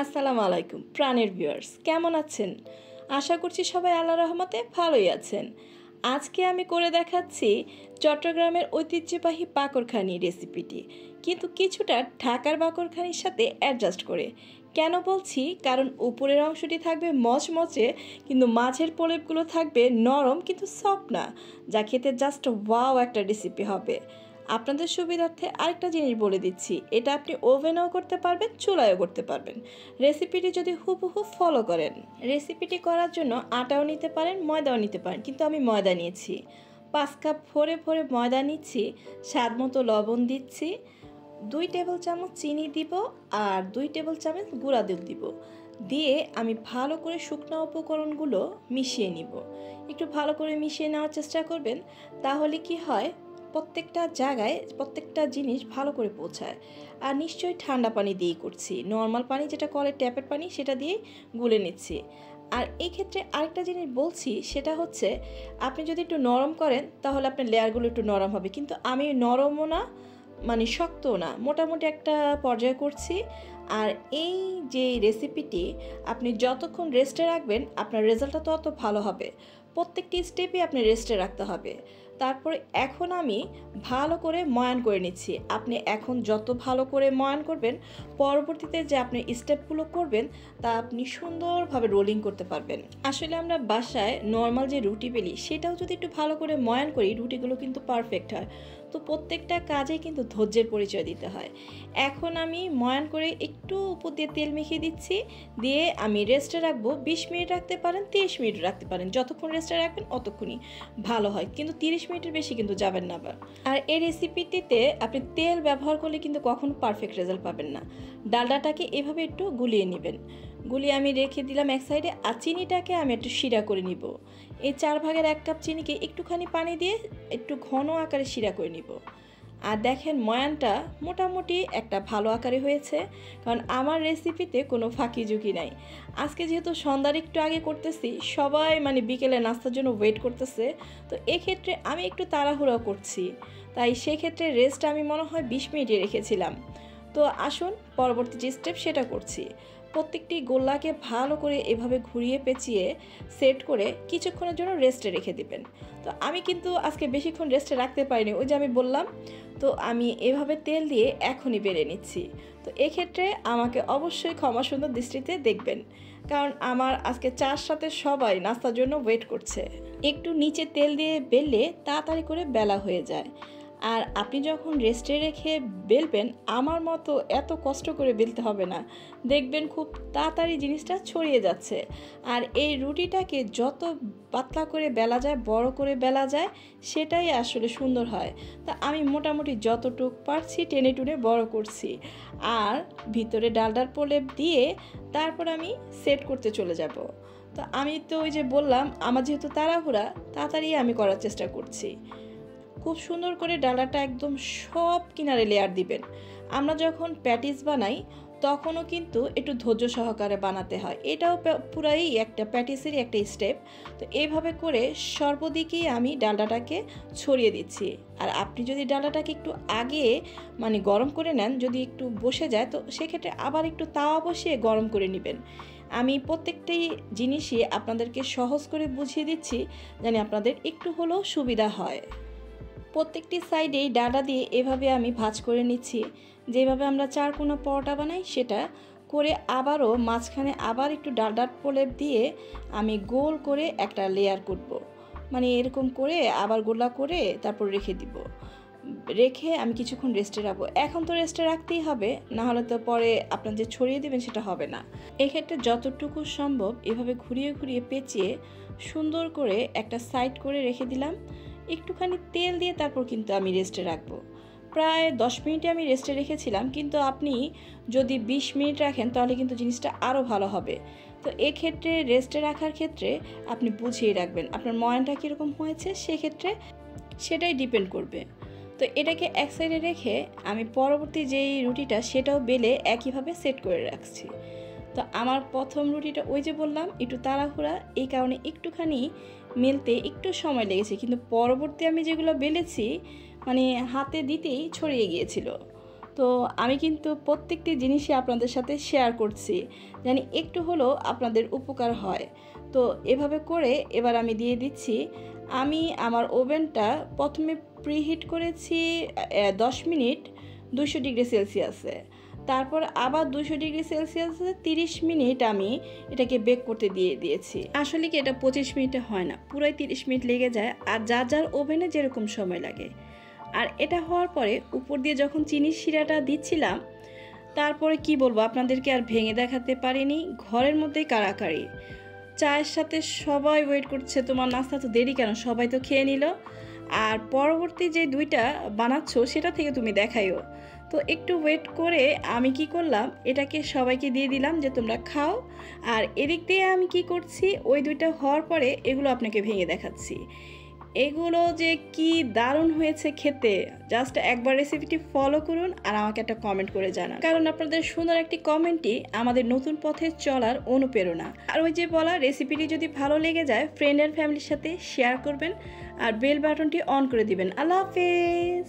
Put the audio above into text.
আসসালামু আলাইকুম প্রাণের ভিউয়ার্স, কেমন আছেন? আশা করছি সবাই আল্লাহর রহমতে ভালোই আছেন। আজকে আমি করে দেখাচ্ছি চট্টগ্রামের ঐতিহ্যবাহী বাকরখানি রেসিপিটি, কিন্তু কিছুটা ঢাকার বাকরখানির সাথে অ্যাডজাস্ট করে। কেন বলছি? কারণ উপরের অংশটি থাকবে মচমচে, কিন্তু মাঝের প্রলেপগুলো থাকবে নরম কিন্তু সফট না, যা খেতে জাস্ট ওয়াও একটা রেসিপি হবে। আপনাদের সুবিধার্থে আরেকটা জিনিস বলে দিচ্ছি, এটা আপনি ওভেনেও করতে পারবেন, চুলায়ও করতে পারবেন, রেসিপিটি যদি হুবহু ফলো করেন। রেসিপিটি করার জন্য আটাও নিতে পারেন, ময়দাও নিতে পারেন, কিন্তু আমি ময়দা নিয়েছি। 5 কাপ ভরে ভরে ময়দা নিচ্ছি, স্বাদ মতো লবণ দিচ্ছি, 2 টেবিল চামচ চিনি দিব, আর 2 টেবিল চামচ গুঁড়া দুধ দিব। দিয়ে আমি ভালো করে শুকনো উপকরণগুলো মিশিয়ে নিব। একটু ভালো করে মিশিয়ে নেওয়ার চেষ্টা করবেন, তাহলে কি হয়, প্রত্যেকটা জায়গায় প্রত্যেকটা জিনিস ভালো করে পৌঁছায়। আর নিশ্চয়ই ঠান্ডা পানি দিয়েই করছি, নর্মাল পানি যেটা কলের ট্যাপের পানি সেটা দিয়েই গুলে নিচ্ছি। আর এই ক্ষেত্রে আরেকটা জিনিস বলছি, সেটা হচ্ছে আপনি যদি একটু নরম করেন তাহলে আপনার লেয়ারগুলো একটু নরম হবে, কিন্তু আমি নরমও না মানে শক্তও না, মোটামুটি একটা পর্যায়ে করছি। আর এই যে রেসিপিটি আপনি যতক্ষণ রেস্টে রাখবেন আপনার রেজাল্টটা তত ভালো হবে। প্রত্যেকটি স্টেপই আপনি রেস্টে রাখতে হবে। তারপরে এখন আমি ভালো করে ময়ান করে নিচ্ছি। আপনি এখন যত ভালো করে ময়ান করবেন, পরবর্তীতে যে আপনি স্টেপগুলো করবেন তা আপনি সুন্দরভাবে রোলিং করতে পারবেন। আসলে আমরা বাসায় নর্মাল যে রুটি বেলি, সেটাও যদি একটু ভালো করে ময়ান করি, রুটিগুলো কিন্তু পারফেক্ট হয়। তো প্রত্যেকটা কাজে কিন্তু ধৈর্যের পরিচয় দিতে হয়। এখন আমি ময়ান করে একটু উপর দিয়ে তেল মেখে দিচ্ছি, দিয়ে আমি রেস্টে রাখবো। 20 মিনিট রাখতে পারেন, 30 মিনিট রাখতে পারেন, যতক্ষণ রেস্টে রাখবেন অতক্ষণই ভালো হয়, কিন্তু 30 মিনিটের বেশি কিন্তু যাবেন না আবার। আর এই রেসিপিটিতে আপনি তেল ব্যবহার করলে কিন্তু কখনো পারফেক্ট রেজাল্ট পাবেন না। ডালডাটাকে এভাবে একটু গুলিয়ে নেবেন। গুলিয়ে আমি রেখে দিলাম এক সাইডে। আর চিনিটাকে আমি একটু শিরা করে নিব। এই 4 ভাগের 1 কাপ চিনিকে একটুখানি পানি দিয়ে একটু ঘন আকারে শিরা করে নিব। আর দেখেন ময়ানটা মোটামুটি একটা ভালো আকারে হয়েছে, কারণ আমার রেসিপিতে কোনো ফাঁকি ঝুঁকি নাই। আজকে যেহেতু সন্ধ্যার একটু আগে করতেছি, সবাই বিকেলে নাস্তার জন্য ওয়েট করতেছে, তো এক্ষেত্রে আমি একটু তাড়াহুড়ো করছি, তাই সেক্ষেত্রে রেস্ট আমি মনে হয় 20 মিনিটে রেখেছিলাম। তো আসুন পরবর্তী যে স্টেপ সেটা করছি। প্রত্যেকটি গোল্লাকে ভালো করে এভাবে ঘুরিয়ে পেঁচিয়ে সেট করে কিছুক্ষণের জন্য রেস্টে রেখে দিবেন। তো আমি কিন্তু আজকে বেশিক্ষণ রেস্টে রাখতে পারিনি, ওই যে আমি বললাম। তো আমি এভাবে তেল দিয়ে এখনই বেড়ে নিচ্ছি। তো এক্ষেত্রে আমাকে অবশ্যই ক্ষমা সুন্দর দৃষ্টিতে দেখবেন, কারণ আমার আজকে চার সাথে সবাই নাস্তার জন্য ওয়েট করছে। একটু নিচে তেল দিয়ে বেললে তাড়াতাড়ি করে বেলা হয়ে যায়। আর আপনি যখন রেস্টে রেখে বেলবেন, আমার মতো এত কষ্ট করে বেলতে হবে না, দেখবেন খুব তাড়াতাড়ি জিনিসটা ছড়িয়ে যাচ্ছে। আর এই রুটিটাকে যত পাতলা করে বেলা যায়, বড় করে বেলা যায়, সেটাই আসলে সুন্দর হয়। তা আমি মোটামুটি যতটুক পারছি টেনে টুনে বড় করছি। আর ভিতরে ডালডার প্রলেপ দিয়ে তারপর আমি সেট করতে চলে যাব। তো আমি তো ওই যে বললাম, আমার যেহেতু তাড়াহুড়া, তাড়াতাড়ি আমি করার চেষ্টা করছি। খুব সুন্দর করে ডালাটা একদম সব কিনারে লেয়ার দিবেন। আমরা যখন প্যাটিস বানাই তখনও কিন্তু একটু ধৈর্য সহকারে বানাতে হয়, এটাও পুরাই একটা প্যাটিসেরই একটা স্টেপ। তো এইভাবে করে সর্বদিকেই আমি ডালটাটাকে ছড়িয়ে দিচ্ছি। আর আপনি যদি ডালটাকে একটু আগে গরম করে নেন, যদি একটু বসে যায়, তো সেক্ষেত্রে আবার একটু তাওয়া বসিয়ে গরম করে নেবেন। আমি প্রত্যেকটি জিনিসই আপনাদেরকে সহজ করে বুঝিয়ে দিচ্ছি, যেন আপনাদের একটু হলেও সুবিধা হয়। প্রত্যেকটি সাইডেই ডাঁটা দিয়ে এভাবে আমি ভাঁজ করে নিচ্ছি, যেভাবে আমরা চারকোনা পরোটা বানাই সেটা করে। আবারও মাঝখানে আবার একটু ডালডার প্রলেপ দিয়ে আমি গোল করে একটা লেয়ার করব। এরকম করে আবার গোলা করে তারপর রেখে দিব। রেখে আমি কিছুক্ষণ রেস্টে রাখবো। এখন তো রেস্টে রাখতেই হবে, না হলে তো পরে আপনার যে ছড়িয়ে দেবেন সেটা হবে না। এক্ষেত্রে যতটুকু সম্ভব এভাবে ঘুরিয়ে ঘুরিয়ে পেঁচিয়ে সুন্দর করে একটা সাইড করে রেখে দিলাম। একটুখানি তেল দিয়ে তারপর কিন্তু আমি রেস্টে রাখবো। প্রায় 10 মিনিটে আমি রেস্টে রেখেছিলাম, কিন্তু আপনি যদি 20 মিনিট রাখেন তাহলে কিন্তু জিনিসটা আরও ভালো হবে। তো এক্ষেত্রে রেস্টে রাখার ক্ষেত্রে আপনি বুঝিয়ে রাখবেন আপনার ময়ানটা কীরকম হয়েছে, সেক্ষেত্রে সেটাই ডিপেন্ড করবে। তো এটাকে এক সাইডে রেখে আমি পরবর্তী যেই রুটিটা সেটাও বেলে একইভাবে সেট করে রাখছি। তো আমার প্রথম রুটিটা ওই যে বললাম একটু তাড়াহুড়া, এই কারণে একটুখানি মেলতে একটু সময় লেগেছে, কিন্তু পরবর্তী আমি যেগুলো বেলেছি হাতে দিতেই ছড়িয়ে গিয়েছিল। তো আমি কিন্তু প্রত্যেকটি জিনিসই আপনাদের সাথে শেয়ার করছি, জানি একটু হলেও আপনাদের উপকার হয়। তো এভাবে করে এবার আমি দিয়ে দিচ্ছি। আমি আমার ওভেনটা প্রথমে প্রিহিট করেছি 10 মিনিট 200 ডিগ্রি সেলসিয়াসে, তারপর আবার 200 ডিগ্রি সেলসিয়াসে 30 মিনিট আমি এটাকে বেক করতে দিয়েছি। আসলে কি এটা 25 মিনিটে হয় না, পুরাই 30 মিনিট লেগে যায়, আর যার যার ওভেনে যেরকম সময় লাগে। আর এটা হওয়ার পরে উপর দিয়ে যখন চিনির শিরাটা দিচ্ছিলাম, তারপরে কি বলবো আপনাদেরকে, আর ভেঙে দেখাতে পারিনি, ঘরের মধ্যেই কাড়াকাড়ি। চায়ের সাথে সবাই ওয়েট করছে, তোমার নাস্তা তো দেরি কেন, সবাই তো খেয়ে নিল, আর পরবর্তী যে 2টা বানাচ্ছ সেটা থেকে তুমি দেখাইও। তো একটু ওয়েট করে আমি কি করলাম, এটাকে সবাইকে দিয়ে দিলাম যে তোমরা খাও। আর এদিক দিয়ে আমি কি করছি, ওই 2টা হওয়ার পরে এগুলো আপনাকে ভেঙে দেখাচ্ছি। এগুলো যে কি দারুণ হয়েছে খেতে, জাস্ট একবার রেসিপিটি ফলো করুন আর আমাকে একটা কমেন্ট করে জানান, কারণ আপনাদের সুন্দর একটি কমেন্টই আমাদের নতুন পথে চলার অনুপ্রেরণা। আর ওই যে বলা, রেসিপিটি যদি ভালো লেগে যায় ফ্রেন্ড আর ফ্যামিলির সাথে শেয়ার করবেন আর বেল বাটনটি অন করে দিবেন। আল্লাহ হাফেজ।